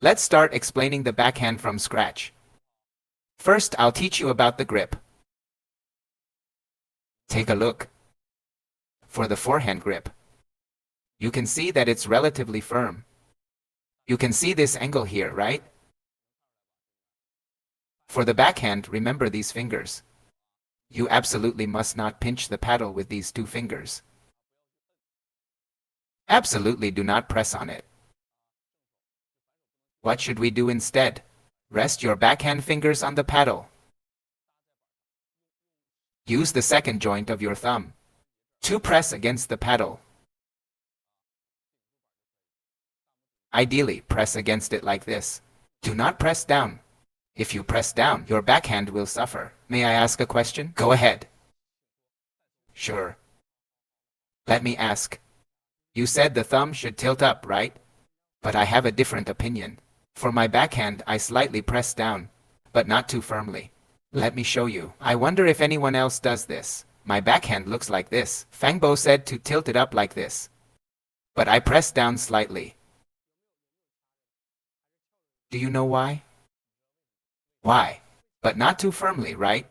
Let's start explaining the backhand from scratch. First, I'll teach you about the grip. Take a look. For the forehand grip, you can see that it's relatively firm. You can see this angle here, right? For the backhand, remember these fingers. You absolutely must not pinch the paddle with these two fingers. Absolutely do not press on it. What should we do instead? Rest your backhand fingers on the paddle. Use the second joint of your thumb to press against the paddle. Ideally, press against it like this. Do not press down. If you press down, your backhand will suffer. May I ask a question? Go ahead. Sure. Let me ask. You said the thumb should tilt up, right? But I have a different opinion. For my backhand, I slightly press down, but not too firmly. Let me show you. I wonder if anyone else does this. My backhand looks like this. FangBo said to tilt it up like this. But I press down slightly. Do you know why? Why? But not too firmly, right?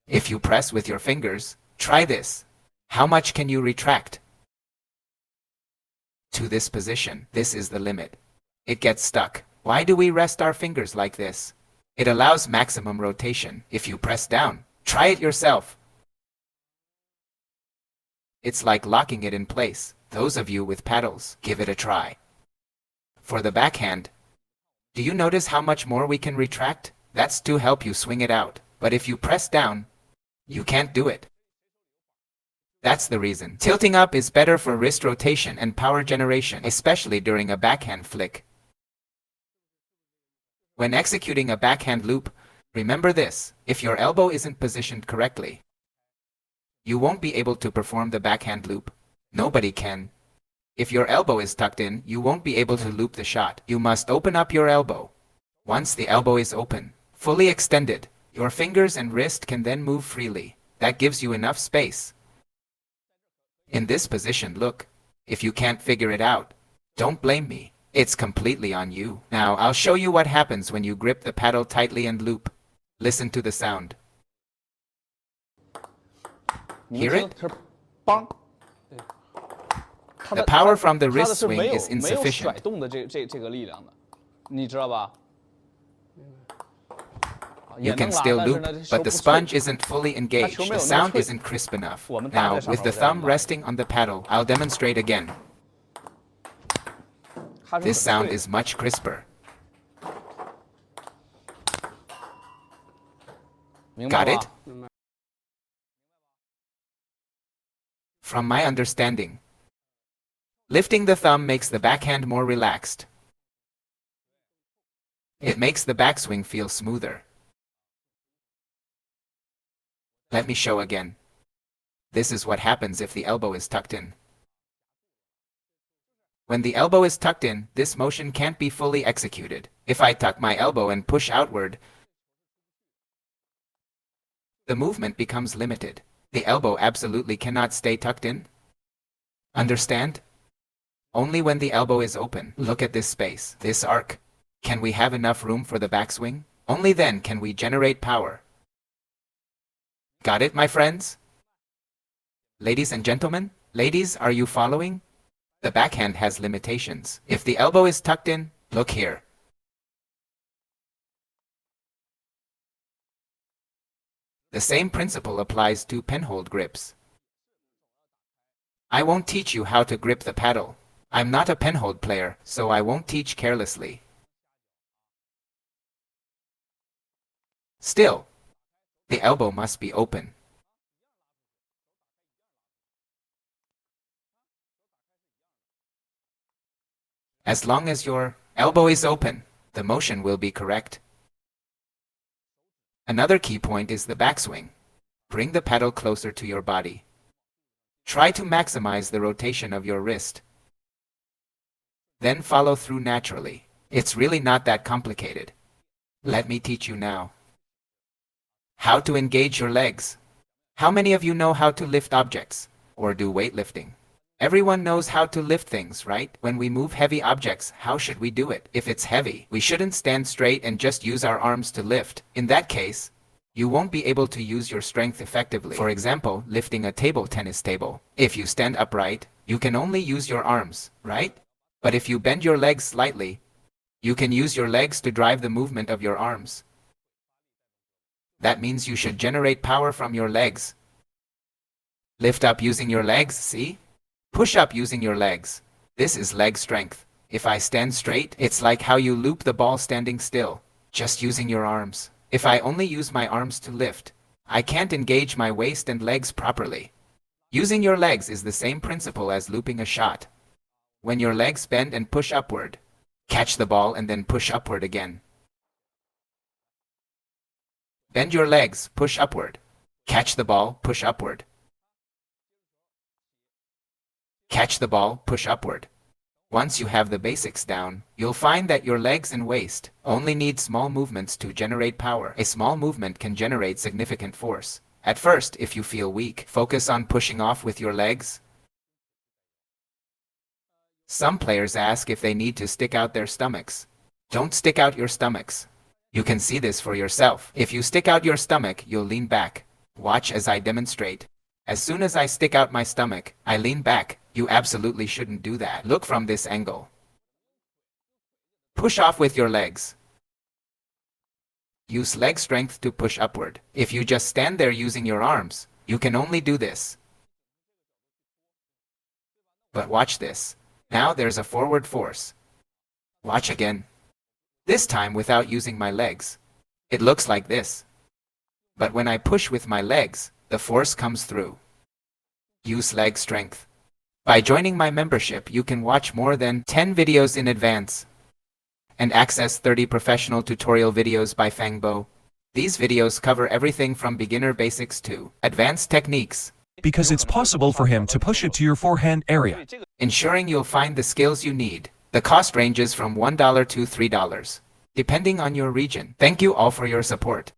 If you press with your fingers, try this. How much can you retract? To this position, this is the limit. It gets stuck. Why do we rest our fingers like this? It allows maximum rotation. If you press down, try it yourself. It's like locking it in place. Those of you with paddles, give it a try. For the backhand, do you notice how much more we can retract? That's to help you swing it out. But if you press down, you can't do it. That's the reason. Tilting up is better for wrist rotation and power generation, especially during a backhand flick. When executing a backhand loop, remember this: if your elbow isn't positioned correctly, you won't be able to perform the backhand loop. Nobody can. If your elbow is tucked in, you won't be able to loop the shot. You must open up your elbow. Once the elbow is open, fully extended, your fingers and wrist can then move freely. That gives you enough space. In this position, look. If you can't figure it out, don't blame me. It's completely on you. Now, I'll show you what happens when you grip the paddle tightly and loop. Listen to the sound. Hear it? The power from the wrist swing is insufficient. You can still loop, but the sponge isn't fully engaged. The sound isn't crisp enough. Now, with the thumb resting on the paddle, I'll demonstrate again. This sound is much crisper. Got it? From my understanding, lifting the thumb makes the backhand more relaxed. It makes the backswing feel smoother. Let me show again. This is what happens if the elbow is tucked in. When the elbow is tucked in, this motion can't be fully executed. If I tuck my elbow and push outward, the movement becomes limited. The elbow absolutely cannot stay tucked in. Understand? Only when the elbow is open. Look at this space, this arc. Can we have enough room for the backswing? Only then can we generate power. Got it, my friends? Ladies and gentlemen? Ladies, are you following? The backhand has limitations. If the elbow is tucked in, look here. The same principle applies to penhold grips. I won't teach you how to grip the paddle. I'm not a penhold player, so I won't teach carelessly. Still, the elbow must be open. As long as your elbow is open, the motion will be correct. Another key point is the backswing. Bring the paddle closer to your body. Try to maximize the rotation of your wrist. Then follow through naturally. It's really not that complicated. Let me teach you now. How to engage your legs. How many of you know how to lift objects or do weightlifting? Everyone knows how to lift things, right? When we move heavy objects, how should we do it? If it's heavy, we shouldn't stand straight and just use our arms to lift. In that case, you won't be able to use your strength effectively. For example, lifting a table tennis table. If you stand upright, you can only use your arms, right? But if you bend your legs slightly, you can use your legs to drive the movement of your arms. That means you should generate power from your legs. Lift up using your legs, see? Push up using your legs. This is leg strength. If I stand straight, it's like how you loop the ball standing still, just using your arms. If I only use my arms to lift, I can't engage my waist and legs properly. Using your legs is the same principle as looping a shot. When your legs bend and push upward, catch the ball and then push upward again. Bend your legs, push upward. Catch the ball, push upward. Catch the ball, push upward. Once you have the basics down, you'll find that your legs and waist only need small movements to generate power. A small movement can generate significant force. At first, if you feel weak, focus on pushing off with your legs. Some players ask if they need to stick out their stomachs. Don't stick out your stomachs. You can see this for yourself. If you stick out your stomach, you'll lean back. Watch as I demonstrate. As soon as I stick out my stomach, I lean back. You absolutely shouldn't do that. Look from this angle. Push off with your legs. Use leg strength to push upward. If you just stand there using your arms, you can only do this. But watch this. Now there's a forward force. Watch again. This time without using my legs. It looks like this. But when I push with my legs, the force comes through. Use leg strength. By joining my membership, you can watch more than 10 videos in advance and access 30 professional tutorial videos by FangBo. These videos cover everything from beginner basics to advanced techniques, because it's possible for him to push it to your forehand area, ensuring you'll find the skills you need. The cost ranges from $1 to $3, depending on your region. Thank you all for your support.